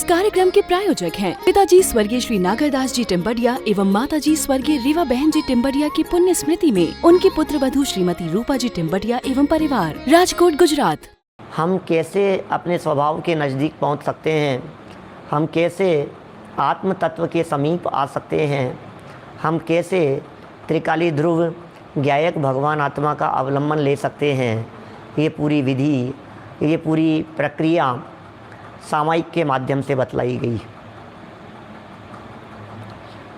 कार्यक्रम के प्रायोजक हैं पिताजी स्वर्गीय श्री नागरदास जी टिम्बडिया एवं माताजी स्वर्गीय रीवा बहन जी टिम्बडिया की पुण्य स्मृति में उनकी पुत्र वधू श्रीमती रूपा जी टिम्बडिया एवं परिवार, राजकोट, गुजरात। हम कैसे अपने स्वभाव के नज़दीक पहुंच सकते हैं, हम कैसे आत्म तत्व के समीप आ सकते हैं, हम कैसे त्रिकाली ध्रुव गायक भगवान आत्मा का अवलंबन ले सकते हैं, ये पूरी विधि, ये पूरी प्रक्रिया सामायिक के माध्यम से बतलाई गई।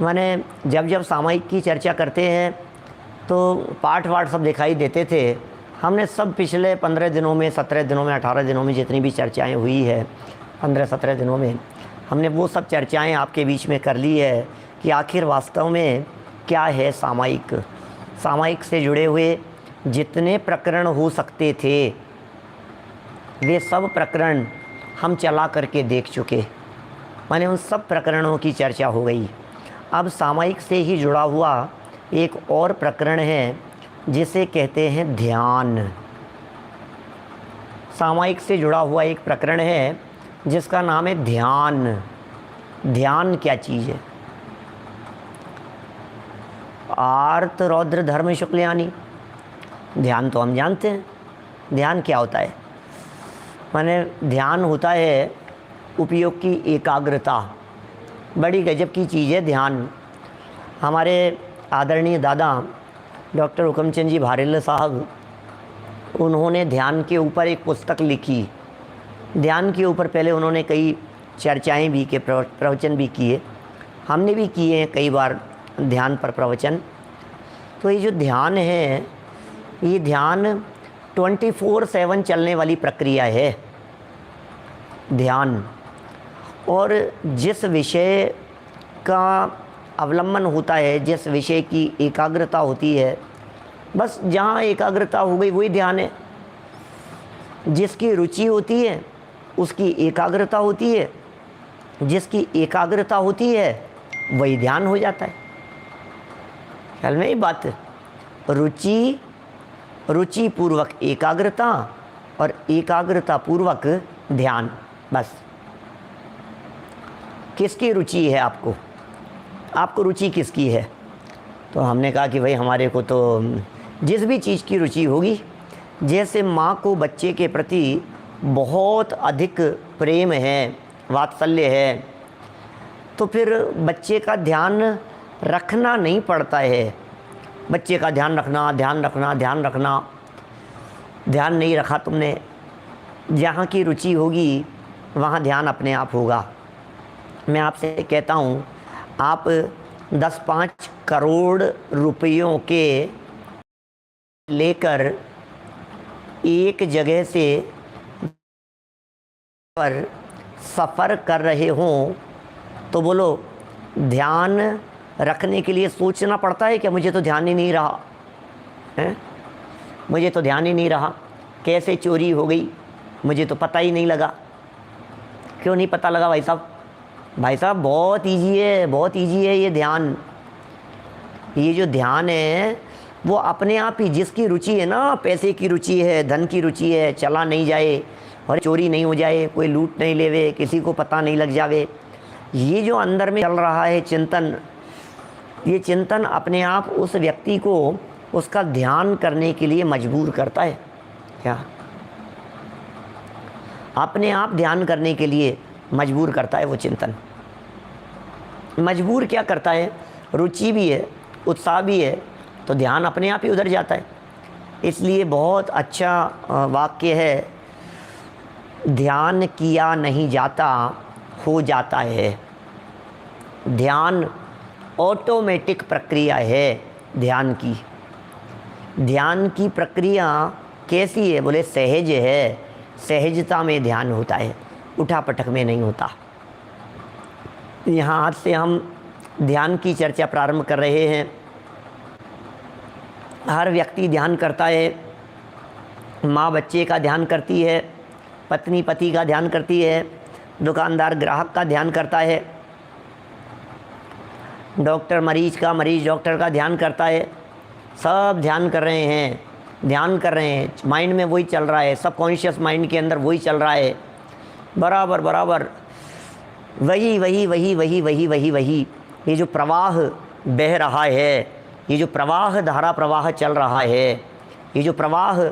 मैंने जब सामायिक की चर्चा करते हैं तो पाठ वाठ सब दिखाई देते थे। हमने सब पिछले 15 दिनों में, 17 दिनों में, 18 दिनों में जितनी भी चर्चाएं हुई है, 15-17 दिनों में हमने वो सब चर्चाएं आपके बीच में कर ली है कि आखिर वास्तव में क्या है सामायिक। सामायिक से जुड़े हुए जितने प्रकरण हो सकते थे वे सब प्रकरण हम चला करके देख चुके। मैंने उन सब प्रकरणों की चर्चा हो गई। अब सामायिक से ही जुड़ा हुआ एक और प्रकरण है जिसे कहते हैं ध्यान। सामायिक से जुड़ा हुआ एक प्रकरण है जिसका नाम है ध्यान। ध्यान क्या चीज़ है? आर्त रौद्र धर्म शुक्लयानी। ध्यान तो हम जानते हैं, ध्यान क्या होता है। माने ध्यान होता है उपयोग की एकाग्रता। बड़ी गजब की चीज़ है ध्यान। हमारे आदरणीय दादा डॉक्टर हुकमचंद जी भारेल साहब, उन्होंने ध्यान के ऊपर एक पुस्तक लिखी। ध्यान के ऊपर पहले उन्होंने कई चर्चाएं भी के प्रवचन भी किए, हमने भी किए हैं कई बार ध्यान पर प्रवचन। तो ये जो ध्यान है, ये ध्यान 24/7 चलने वाली प्रक्रिया है ध्यान। और जिस विषय का अवलंबन होता है, जिस विषय की एकाग्रता होती है, बस जहाँ एकाग्रता हो गई वही ध्यान है। जिसकी रुचि होती है उसकी एकाग्रता होती है, जिसकी एकाग्रता होती है वही ध्यान हो जाता है। ख्याल में ही बात है। रुचि पूर्वक एकाग्रता और एकाग्रता पूर्वक ध्यान। बस किसकी रुचि है आपको रुचि किसकी है? तो हमने कहा कि भाई हमारे को तो जिस भी चीज़ की रुचि होगी, जैसे माँ को बच्चे के प्रति बहुत अधिक प्रेम है, वात्सल्य है, तो फिर बच्चे का ध्यान रखना नहीं पड़ता है। बच्चे का ध्यान रखना, ध्यान नहीं रखा तुमने, जहाँ की रुचि होगी वहाँ ध्यान अपने आप होगा। मैं आपसे कहता हूँ, आप 10-5 करोड़ रुपयों के लेकर एक जगह से पर सफ़र कर रहे हों तो बोलो ध्यान रखने के लिए सोचना पड़ता है क्या? मुझे तो ध्यान ही नहीं रहा है, मुझे तो ध्यान ही नहीं रहा, कैसे चोरी हो गई मुझे तो पता ही नहीं लगा। क्यों नहीं पता लगा भाई साहब? भाई साहब बहुत इजी है ये ध्यान। ये जो ध्यान है वो अपने आप ही, जिसकी रुचि है ना, पैसे की रुचि है, धन की रुचि है, चला नहीं जाए और चोरी नहीं हो जाए, कोई लूट नहीं लेवे, किसी को पता नहीं लग जावे, ये जो अंदर में चल रहा है चिंतन, ये चिंतन अपने आप उस व्यक्ति को उसका ध्यान करने के लिए मजबूर करता है। क्या अपने आप ध्यान करने के लिए मजबूर करता है वो चिंतन। मजबूर क्या करता है? रुचि भी है, उत्साह भी है, तो ध्यान अपने आप ही उधर जाता है। इसलिए बहुत अच्छा वाक्य है, ध्यान किया नहीं जाता हो जाता है। ध्यान ऑटोमेटिक प्रक्रिया है ध्यान की। ध्यान की प्रक्रिया कैसी है? बोले सहज है, सहजता में ध्यान होता है, उठा पटक में नहीं होता। यहाँ आज से हम ध्यान की चर्चा प्रारंभ कर रहे हैं। हर व्यक्ति ध्यान करता है। माँ बच्चे का ध्यान करती है, पत्नी पति का ध्यान करती है, दुकानदार ग्राहक का ध्यान करता है, डॉक्टर मरीज डॉक्टर का ध्यान करता है। सब ध्यान कर रहे हैं, माइंड में वही चल रहा है, सबकॉन्शियस माइंड के अंदर वही चल रहा है। बराबर वही वही वही वही वही वही वही ये जो प्रवाह बह रहा है, ये जो प्रवाह धारा प्रवाह चल रहा है, ये जो प्रवाह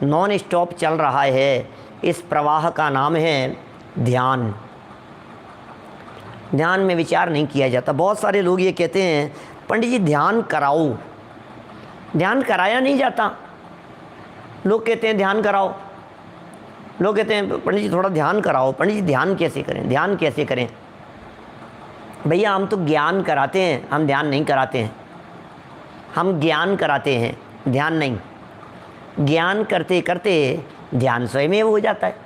नॉन स्टॉप चल रहा है, इस प्रवाह का नाम है ध्यान। ध्यान में विचार नहीं किया जाता। बहुत सारे लोग ये कहते हैं पंडित जी ध्यान कराओ, ध्यान कराया नहीं जाता। लोग कहते हैं ध्यान कराओ, लोग कहते हैं पंडित जी थोड़ा ध्यान कराओ। पंडित जी ध्यान कैसे करें, ध्यान कैसे करें? भैया हम तो ज्ञान कराते हैं, हम ध्यान नहीं कराते हैं। हम ज्ञान कराते हैं, ध्यान नहीं। ज्ञान करते करते ध्यान स्वयं ही हो जाता है।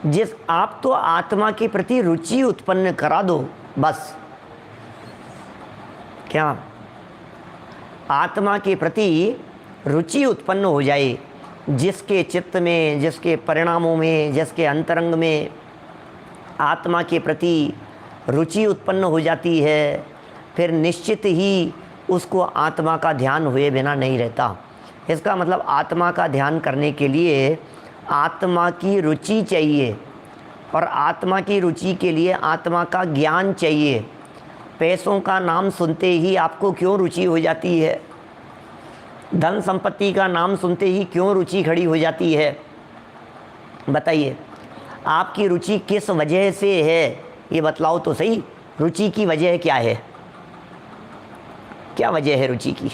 जिस आप तो आत्मा के प्रति रुचि उत्पन्न करा दो बस। क्या आत्मा के प्रति रुचि उत्पन्न हो जाए, जिसके चित्त में, जिसके परिणामों में, जिसके अंतरंग में आत्मा के प्रति रुचि उत्पन्न हो जाती है, फिर निश्चित ही उसको आत्मा का ध्यान हुए बिना नहीं रहता। इसका मतलब आत्मा का ध्यान करने के लिए आत्मा की रुचि चाहिए, और आत्मा की रुचि के लिए आत्मा का ज्ञान चाहिए। पैसों का नाम सुनते ही आपको क्यों रुचि हो जाती है? धन संपत्ति का नाम सुनते ही क्यों रुचि खड़ी हो जाती है? बताइए, आपकी रुचि किस वजह से है ये बतलाओ तो सही। रुचि की वजह क्या है? क्या वजह है रुचि की?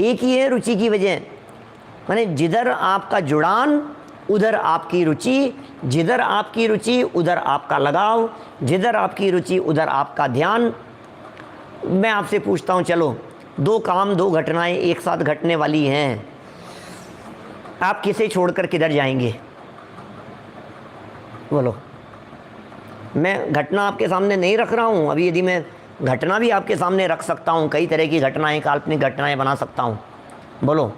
एक ही है रुचि की वजह, माने जिधर आपका जुड़ान उधर आपकी रुचि, जिधर आपकी रुचि उधर आपका लगाव, जिधर आपकी रुचि उधर आपका ध्यान। मैं आपसे पूछता हूँ, चलो दो काम, दो घटनाएं एक साथ घटने वाली हैं, आप किसे छोड़कर किधर जाएंगे? बोलो। मैं घटना आपके सामने नहीं रख रहा हूँ अभी। यदि मैं घटना भी आपके सामने रख सकता हूँ, कई तरह की घटनाएं, काल्पनिक घटनाएं बना सकता हूँ। बोलो,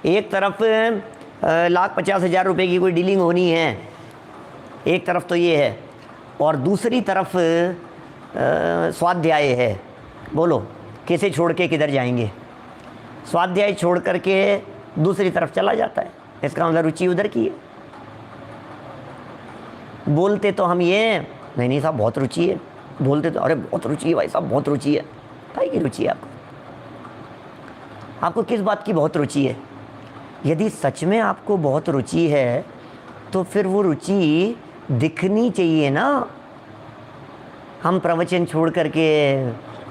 एक तरफ 1,50,000 रुपये की कोई डीलिंग होनी है, एक तरफ तो ये है, और दूसरी तरफ स्वाध्याय है। बोलो, किसे छोड़ के किधर जाएंगे? स्वाध्याय छोड़ करके दूसरी तरफ चला जाता है। इसका मतलब रुचि उधर की है। बोलते तो हम ये नहीं साहब बहुत रुचि है, बोलते तो अरे बहुत रुचि है भाई साहब, बहुत रुचि है। भाई की रुचि है आपको? आपको किस बात की बहुत रुचि है? यदि सच में आपको बहुत रुचि है तो फिर वो रुचि दिखनी चाहिए ना। हम प्रवचन छोड़ करके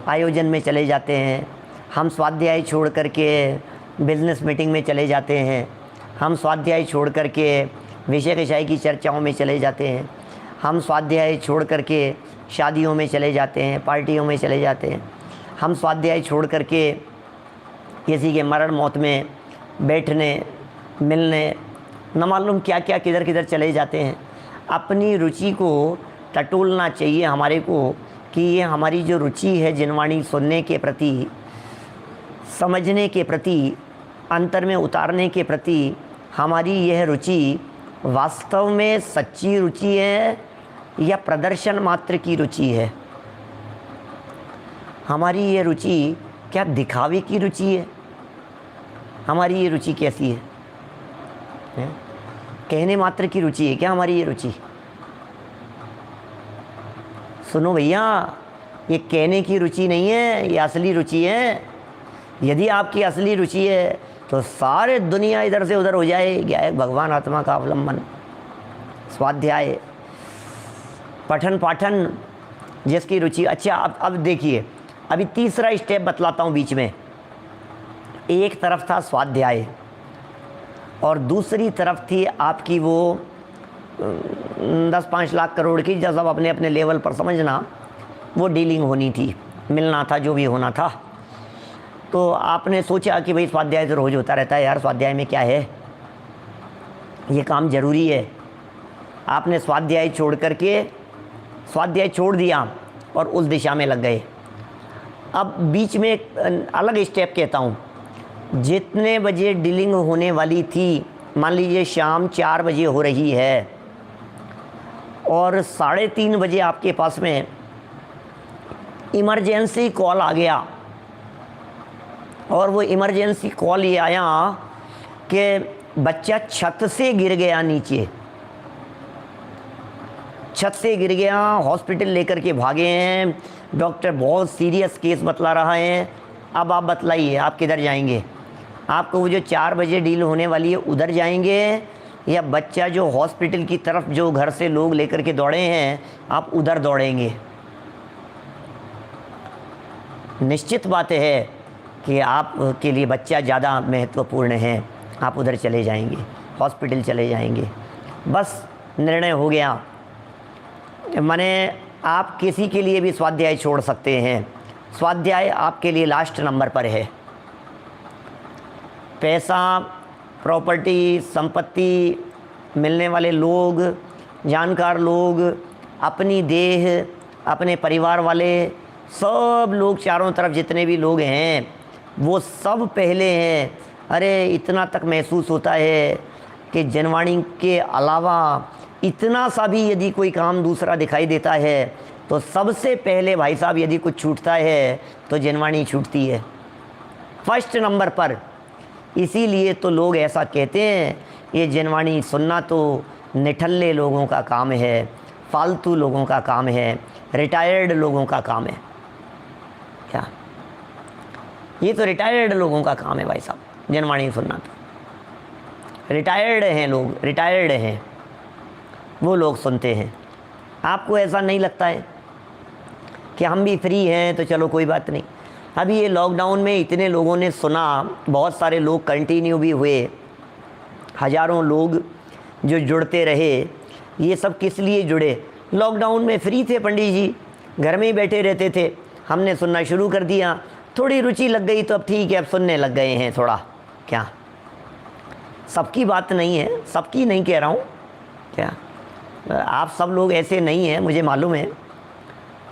आयोजन में चले जाते हैं, हम स्वाध्याय छोड़ करके बिजनेस मीटिंग में चले जाते हैं, हम स्वाध्याय छोड़ करके विषय विषय की चर्चाओं में चले जाते हैं, हम स्वाध्याय छोड़ करके शादियों में चले जाते हैं, पार्टियों में चले जाते हैं, हम स्वाध्याय छोड़ करके किसी के मरण मौत में बैठने, मिलने, न मालूम क्या क्या किधर किधर चले जाते हैं। अपनी रुचि को टटोलना चाहिए हमारे को कि ये हमारी जो रुचि है जिनवाणी सुनने के प्रति, समझने के प्रति, अंतर में उतारने के प्रति, हमारी यह रुचि वास्तव में सच्ची रुचि है या प्रदर्शन मात्र की रुचि है? हमारी ये रुचि क्या दिखावे की रुचि है? हमारी ये रुचि कैसी है? कहने मात्र की रुचि है क्या हमारी ये रुचि? सुनो भैया, ये कहने की रुचि नहीं है, ये असली रुचि है। यदि आपकी असली रुचि है तो सारे दुनिया इधर से उधर हो जाए। भगवान आत्मा का अवलंबन, स्वाध्याय, पठन पाठन, जिसकी रुचि। अच्छा, अब देखिए, अभी तीसरा स्टेप बतलाता हूँ बीच में। एक तरफ था स्वाध्याय और दूसरी तरफ थी आपकी वो 10-5 लाख करोड़ की, जब सब अपने अपने लेवल पर समझना, वो डीलिंग होनी थी, मिलना था, जो भी होना था। तो आपने सोचा कि भाई स्वाध्याय तो रोज़ होता रहता है यार, स्वाध्याय में क्या है, ये काम ज़रूरी है। आपने स्वाध्याय छोड़ करके स्वाध्याय छोड़ दिया और उस दिशा में लग गए। अब बीच में एक अलग स्टेप कहता हूँ। जितने बजे डीलिंग होने वाली थी, मान लीजिए शाम 4 बजे हो रही है और 3:30 बजे आपके पास में इमरजेंसी कॉल आ गया, और वो इमरजेंसी कॉल ये आया कि बच्चा छत से गिर गया नीचे। छत से गिर गया, हॉस्पिटल लेकर के भागे हैं, डॉक्टर बहुत सीरियस केस बतला रहा है। अब आप बतलाइए आप किधर जाएंगे? आपको वो जो 4 बजे डील होने वाली है उधर जाएंगे, या बच्चा जो हॉस्पिटल की तरफ जो घर से लोग लेकर के दौड़े हैं आप उधर दौड़ेंगे? निश्चित बात है कि आपके लिए बच्चा ज़्यादा महत्वपूर्ण है, आप उधर चले जाएंगे, हॉस्पिटल चले जाएंगे। बस निर्णय हो गया। माने आप किसी के लिए भी स्वाध्याय छोड़ सकते हैं, स्वाध्याय आपके लिए लास्ट नंबर पर है। पैसा, प्रॉपर्टी, संपत्ति, मिलने वाले लोग, जानकार लोग, अपनी देह, अपने परिवार वाले, सब लोग चारों तरफ जितने भी लोग हैं वो सब पहले हैं। अरे इतना तक महसूस होता है कि जनवाणी के अलावा इतना सा भी यदि कोई काम दूसरा दिखाई देता है तो सबसे पहले भाई साहब यदि कुछ छूटता है तो जनवाणी छूटती है फर्स्ट नंबर पर। इसीलिए तो लोग ऐसा कहते हैं ये जनवाणी सुनना तो निठल्ले लोगों का काम है, फालतू लोगों का काम है, रिटायर्ड लोगों का काम है। क्या ये तो रिटायर्ड लोगों का काम है भाई साहब, जनवाणी सुनना तो रिटायर्ड हैं लोग, रिटायर्ड हैं वो लोग सुनते हैं। आपको ऐसा नहीं लगता है कि हम भी फ्री हैं तो चलो कोई बात नहीं? अभी ये लॉकडाउन में इतने लोगों ने सुना, बहुत सारे लोग कंटिन्यू भी हुए, हज़ारों लोग जो जुड़ते रहे। ये सब किस लिए जुड़े? लॉकडाउन में फ्री थे पंडित जी, घर में ही बैठे रहते थे, हमने सुनना शुरू कर दिया, थोड़ी रुचि लग गई तो अब ठीक है अब सुनने लग गए हैं थोड़ा। क्या सबकी बात नहीं है, सबकी नहीं कह रहा हूँ, क्या आप सब लोग ऐसे नहीं हैं, मुझे मालूम है।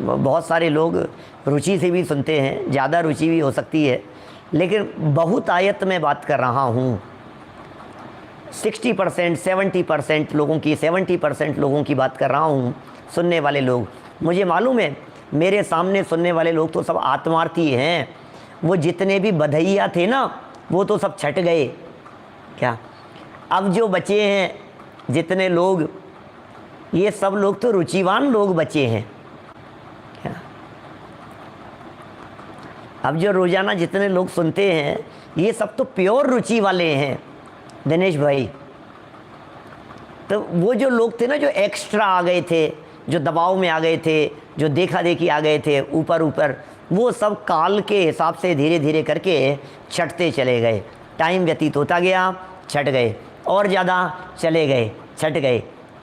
बहुत सारे लोग रुचि से भी सुनते हैं, ज़्यादा रुचि भी हो सकती है, लेकिन बहुत आयत में बात कर रहा हूँ। 60% 70% लोगों की, 70% लोगों की बात कर रहा हूँ सुनने वाले लोग। मुझे मालूम है मेरे सामने सुनने वाले लोग तो सब आत्मार्थी हैं। वो जितने भी बधैया थे ना वो तो सब छट गए। क्या अब जो बचे हैं जितने लोग, ये सब लोग तो रुचिवान लोग बचे हैं। क्या अब जो रोज़ाना जितने लोग सुनते हैं ये सब तो प्योर रुचि वाले हैं दिनेश भाई। तो वो जो लोग थे ना जो एक्स्ट्रा आ गए थे, जो दबाव में आ गए थे, जो देखा देखी आ गए थे ऊपर ऊपर, वो सब काल के हिसाब से धीरे धीरे करके छटते चले गए। टाइम व्यतीत होता गया, छट गए, और ज़्यादा चले गए, छट गए।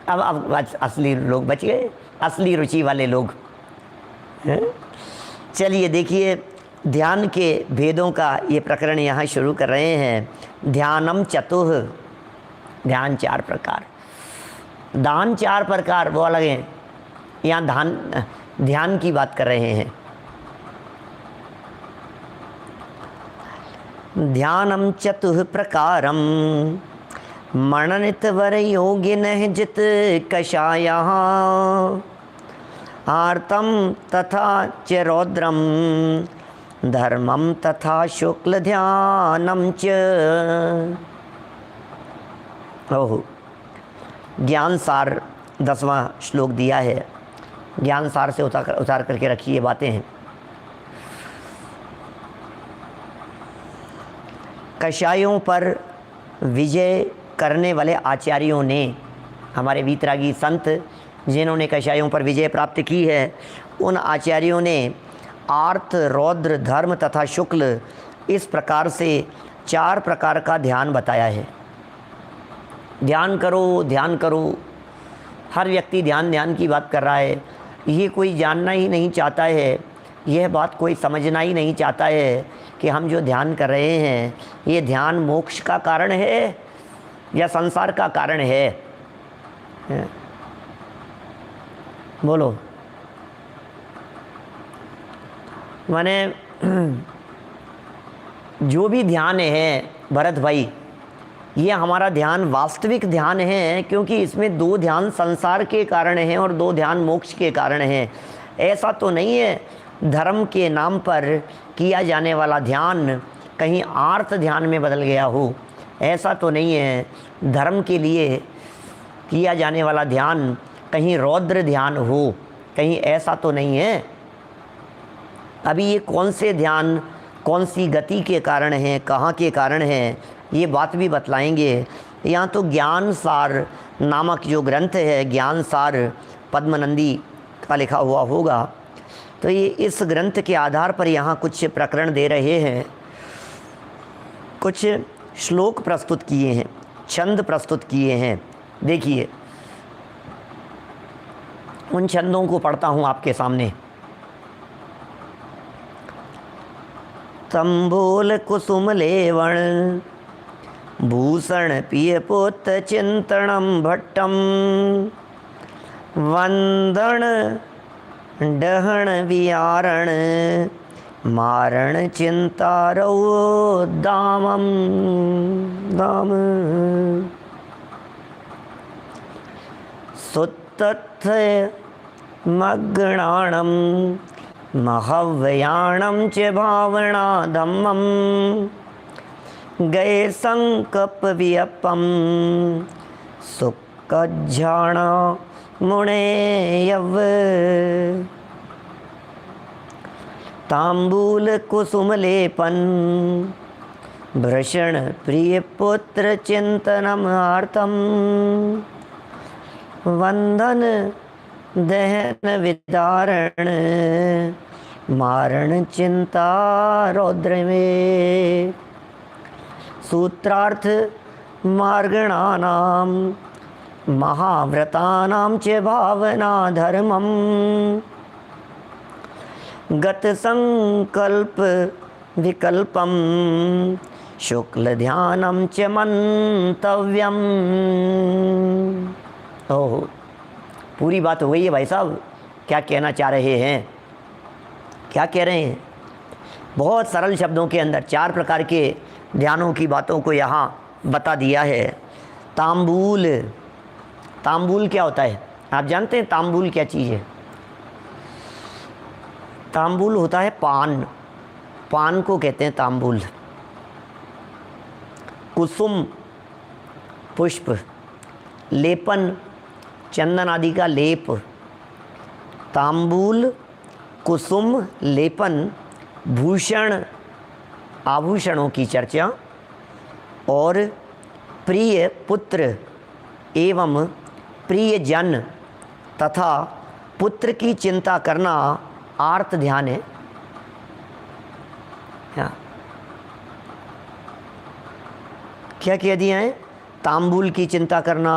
अब असली लोग बच गए, असली रुचि वाले लोग। चलिए देखिए ध्यान के भेदों का ये प्रकरण यहाँ शुरू कर रहे हैं। ध्यानम चतुः, ध्यान 4 प्रकार, दान 4 प्रकार वो अलग हैं। यहाँ ध्यान की बात कर रहे हैं। ध्यानम चतुः प्रकारम मननित वर योगिनः जित कषायः आर्तम तथा च रौद्रम धर्मम तथा शुक्ल ध्यानम च। ओहो, ज्ञान सार 10वां श्लोक दिया है। ज्ञान सार से उतार करके रखी ये बातें हैं। कषायों पर विजय करने वाले आचार्यों ने, हमारे वीतरागी संत जिन्होंने कषायों पर विजय प्राप्त की है, उन आचार्यों ने आर्त, रौद्र, धर्म तथा शुक्ल इस प्रकार से 4 प्रकार का ध्यान बताया है। ध्यान करो, ध्यान करो, हर व्यक्ति ध्यान की बात कर रहा है। ये कोई जानना ही नहीं चाहता है, यह बात कोई समझना ही नहीं चाहता है कि हम जो ध्यान कर रहे हैं ये ध्यान मोक्ष का कारण है या संसार का कारण है? बोलो। माने जो भी ध्यान है भरत भाई, ये हमारा ध्यान वास्तविक ध्यान है, क्योंकि इसमें 2 ध्यान संसार के कारण हैं और 2 ध्यान मोक्ष के कारण हैं। ऐसा तो नहीं है धर्म के नाम पर किया जाने वाला ध्यान कहीं आर्त ध्यान में बदल गया हो, ऐसा तो नहीं है। धर्म के लिए किया जाने वाला ध्यान कहीं रौद्र ध्यान हो, कहीं ऐसा तो नहीं है। अभी ये कौन से ध्यान कौन सी गति के कारण हैं, कहाँ के कारण हैं, ये बात भी बतलाएंगे। यहाँ तो ज्ञान सार नामक जो ग्रंथ है, ज्ञान सार पद्मनंदी का लिखा हुआ होगा, तो ये इस ग्रंथ के आधार पर यहाँ कुछ प्रकरण दे रहे हैं, कुछ श्लोक प्रस्तुत किए हैं, छंद प्रस्तुत किए हैं। देखिए उन छंदों को पढ़ता हूँ आपके सामने। तंबूल कुसुम लेवण भूषण पिय पुत चिंतनम भट्टम वंदन डहण वियारण मारण चिंतारो दामम दाम सुत्तथ मग्नाणम महव्याणम च भावना धम्मम गए संकप वियपम सुक्कज्झाणा मुणे यव तांबूल कुसुम लेपन भृषण प्रिय पुत्र चिंतनम आर्तम वंदन दहन विदारण मारण चिंता रौद्र में सूत्रार्थ मार्गणानाम महाव्रतानां च भावना धर्मम गत संकल्प विकल्पम शुक्ल ध्यानम च मंतव्यम। ओह, पूरी बात हो गई है भाई साहब। क्या कहना चाह रहे हैं, क्या कह रहे हैं? बहुत सरल शब्दों के अंदर 4 प्रकार के ध्यानों की बातों को यहाँ बता दिया है। तांबूल, तांबूल क्या होता है? आप जानते हैं तांबूल क्या चीज़ है? तांबूल होता है पान, पान को कहते हैं तांबूल। कुसुम पुष्प, लेपन चंदन आदि का लेप। तांबूल, कुसुम, लेपन, भूषण आभूषणों की चर्चा, और प्रिय पुत्र एवं प्रिय जन तथा पुत्र की चिंता करना आर्त ध्यान है। क्या कह दिया है? तांबूल की चिंता करना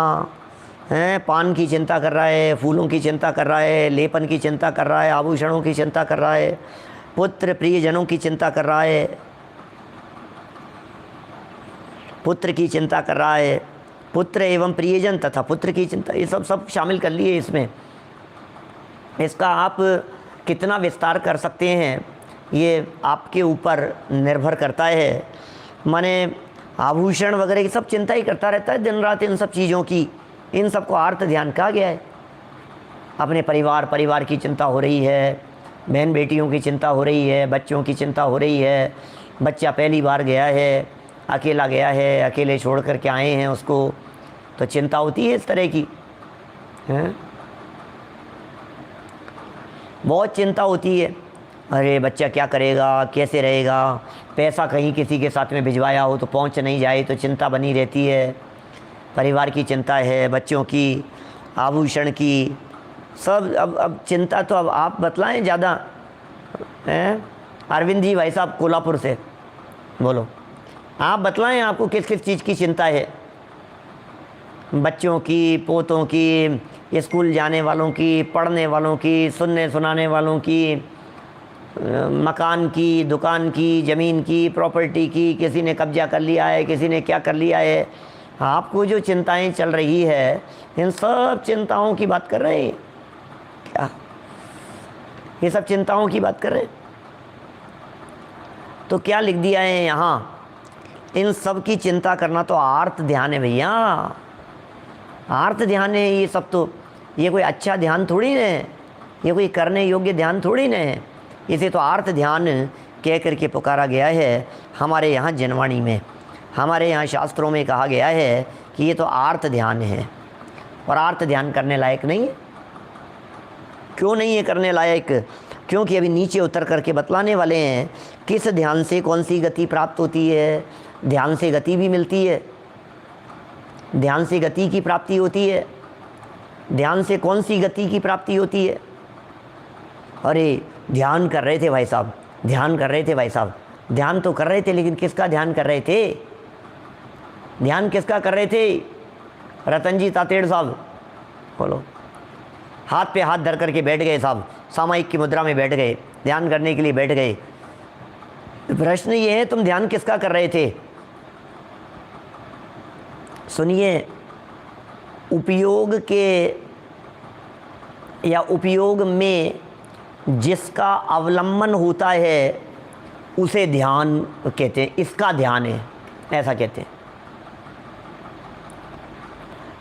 है, पान की चिंता कर रहा है, फूलों की चिंता कर रहा है, लेपन की चिंता कर रहा है, आभूषणों की चिंता कर रहा है, पुत्र प्रियजनों की चिंता कर रहा है, पुत्र की चिंता कर रहा है, पुत्र एवं प्रियजन तथा पुत्र की चिंता, ये सब शामिल कर लिए इसमें। इसका आप कितना विस्तार कर सकते हैं ये आपके ऊपर निर्भर करता है। माने आभूषण वगैरह की सब चिंता ही करता रहता है दिन रात इन सब चीज़ों की, इन सबको आर्त ध्यान कहा गया है। अपने परिवार की चिंता हो रही है, बहन बेटियों की चिंता हो रही है, बच्चों की चिंता हो रही है, बच्चा पहली बार गया है, अकेला गया है, अकेले छोड़ कर के आए हैं उसको, तो चिंता होती है इस तरह की है, बहुत चिंता होती है। अरे बच्चा क्या करेगा, कैसे रहेगा, पैसा कहीं किसी के साथ में भिजवाया हो तो पहुंच नहीं जाए तो चिंता बनी रहती है। परिवार की चिंता है, बच्चों की, आभूषण की, सब। अब चिंता तो अब आप बतलाएं ज़्यादा हैं। अरविंद जी भाई साहब कोल्हापुर से, बोलो आप बतलाएं आपको किस किस चीज़ की चिंता है? बच्चों की, पोतों की, स्कूल जाने वालों की, पढ़ने वालों की, सुनने सुनाने वालों की, मकान की, दुकान की, ज़मीन की, प्रॉपर्टी की, किसी ने कब्जा कर लिया है, किसी ने क्या कर लिया है। आपको जो चिंताएं चल रही है इन सब चिंताओं की बात कर रहे हैं क्या? ये सब चिंताओं की बात कर रहे हैं। तो क्या लिख दिया है यहाँ? इन सब की चिंता करना तो आर्त ध्यान है भैया, आर्त ध्यान है ये सब। तो ये कोई अच्छा ध्यान थोड़ी है, ये कोई करने योग्य ध्यान थोड़ी न है। इसे तो आर्त ध्यान कह करके पुकारा गया है हमारे यहाँ जनवाणी में, हमारे यहाँ शास्त्रों में कहा गया है कि ये तो आर्त ध्यान है और आर्त ध्यान करने लायक नहीं है। क्यों नहीं है करने लायक? क्योंकि अभी नीचे उतर करके बतलाने वाले हैं किस ध्यान से कौन सी गति प्राप्त होती है। ध्यान से गति भी मिलती है, ध्यान से गति की प्राप्ति होती है। ध्यान से कौन सी गति की प्राप्ति होती है? अरे ध्यान कर रहे थे भाई साहब, ध्यान कर रहे थे भाई साहब, ध्यान तो कर रहे थे, लेकिन किसका ध्यान कर रहे थे? ध्यान किसका कर रहे थे? रतन जी तातेड़ साहब, बोलो। हाथ पे हाथ धर करके बैठ गए साहब, सामायिक की मुद्रा में बैठ गए, ध्यान करने के लिए बैठ गए। प्रश्न ये है, तुम ध्यान किसका कर रहे थे? सुनिए, उपयोग के या उपयोग में जिसका अवलंबन होता है उसे ध्यान कहते हैं। इसका ध्यान है, ऐसा कहते हैं।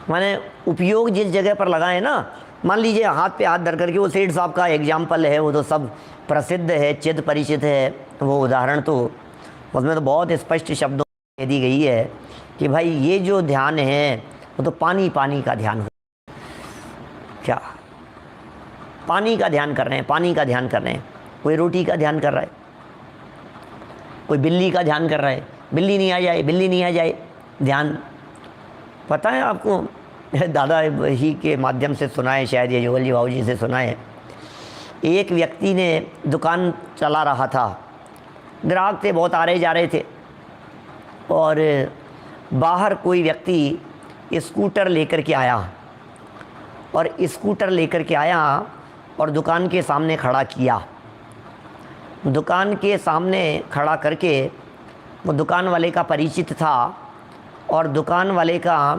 माने उपयोग जिस जगह पर लगा है ना, मान लीजिए हाथ पे हाथ धर करके, वो सेठ साहब का एग्जाम्पल है, वो तो सब प्रसिद्ध है, चिद परिचित है वो उदाहरण, तो उसमें तो बहुत स्पष्ट शब्दों में दी गई है कि भाई ये जो ध्यान है वो तो पानी पानी का ध्यान हो। क्या पानी का ध्यान कर रहे हैं? पानी का ध्यान कर रहे हैं। कोई रोटी का ध्यान कर रहा है, कोई बिल्ली का ध्यान कर रहा है, बिल्ली नहीं आ जाए, बिल्ली नहीं आ जाए, ध्यान। पता है आपको, दादा ही के माध्यम से सुना है, शायद ये जोगल जी बाबू जी से सुना है। एक व्यक्ति ने दुकान चला रहा था, ग्राहक थे, बहुत आ रहे जा रहे थे, और बाहर कोई व्यक्ति स्कूटर लेकर के आया, और स्कूटर लेकर के आया और दुकान के सामने खड़ा किया। दुकान के सामने खड़ा करके, वो दुकान वाले का परिचित था, और दुकान वाले का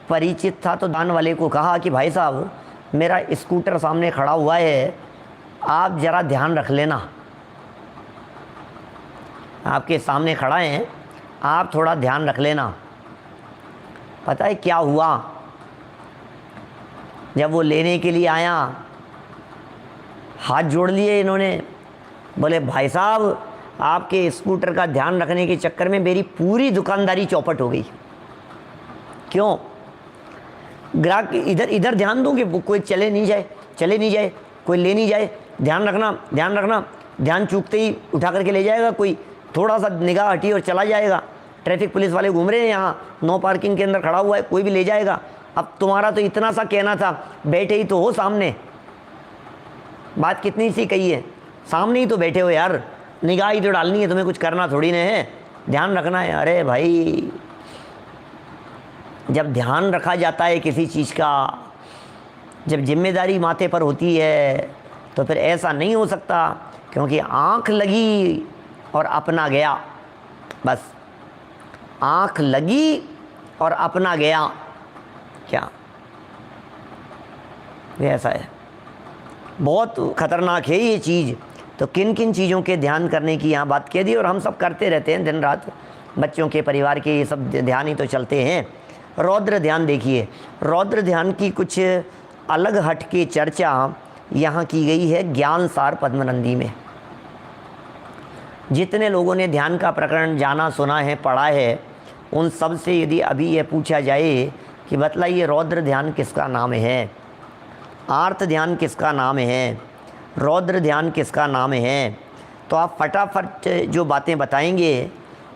परिचित था तो दुकान वाले को कहा कि भाई साहब मेरा स्कूटर सामने खड़ा हुआ है, आप ज़रा ध्यान रख लेना, आपके सामने खड़ा है, आप थोड़ा ध्यान रख लेना। पता है क्या हुआ? जब वो लेने के लिए आया, हाथ जोड़ लिए इन्होंने, बोले भाई साहब आपके स्कूटर का ध्यान रखने के चक्कर में मेरी पूरी दुकानदारी चौपट हो गई। क्यों? ग्राहक इधर इधर ध्यान दूँ कि कोई चले नहीं जाए, कोई ले नहीं जाए, ध्यान रखना, ध्यान रखना। ध्यान चूकते ही उठा करके ले जाएगा, कोई थोड़ा सा निगाह हटी और चला जाएगा। ट्रैफिक पुलिस वाले घूम रहे हैं यहाँ, नो पार्किंग के अंदर खड़ा हुआ है, कोई भी ले जाएगा। अब तुम्हारा तो इतना सा कहना था, बैठे ही तो हो सामने, बात कितनी सी कही है, सामने ही तो बैठे हो यार, निगाह ही तो डालनी है, तुम्हें कुछ करना थोड़ी ना है, ध्यान रखना है। अरे भाई, जब ध्यान रखा जाता है किसी चीज़ का, जब जिम्मेदारी माथे पर होती है, तो फिर ऐसा नहीं हो सकता, क्योंकि आँख लगी और अपना गया। बस आँख लगी और अपना गया। क्या ये ऐसा है? बहुत खतरनाक है ये चीज़। तो किन किन चीज़ों के ध्यान करने की यहाँ बात कह दी, और हम सब करते रहते हैं दिन रात, बच्चों के, परिवार के, ये सब ध्यान ही तो चलते हैं। रौद्र ध्यान देखिए, रौद्र ध्यान की कुछ अलग हट के चर्चा यहाँ की गई है ज्ञान सार पद्मनंदी में। जितने लोगों ने ध्यान का प्रकरण जाना, सुना है, पढ़ा है, उन सब से यदि अभी यह पूछा जाए कि बतलाइए रौद्र ध्यान किसका नाम है, आर्त ध्यान किसका नाम है, रौद्र ध्यान किसका नाम है, तो आप फटाफट जो बातें बताएंगे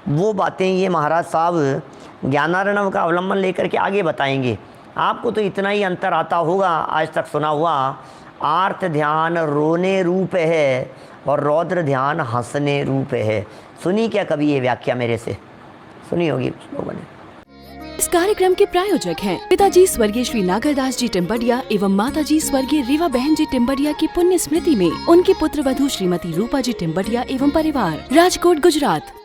वो बातें ये महाराज साहब ज्ञानार्णव का अवलंबन लेकर के आगे बताएंगे। आपको तो इतना ही अंतर आता होगा, आज तक सुना हुआ, आर्त ध्यान रोने रूप है और रौद्र ध्यान हंसने रूप है। सुनी क्या कभी ये व्याख्या मेरे से? सुनी होगी लोगों ने। इस कार्यक्रम के प्रायोजक हैं पिताजी स्वर्गीय श्री नागरदास जी टिम्बडिया एवं माताजी स्वर्गीय रीवा बहन जी टिम्बडिया की पुण्य स्मृति में उनकी पुत्र वधू श्रीमती रूपा जी टिम्बडिया एवं परिवार, राजकोट, गुजरात।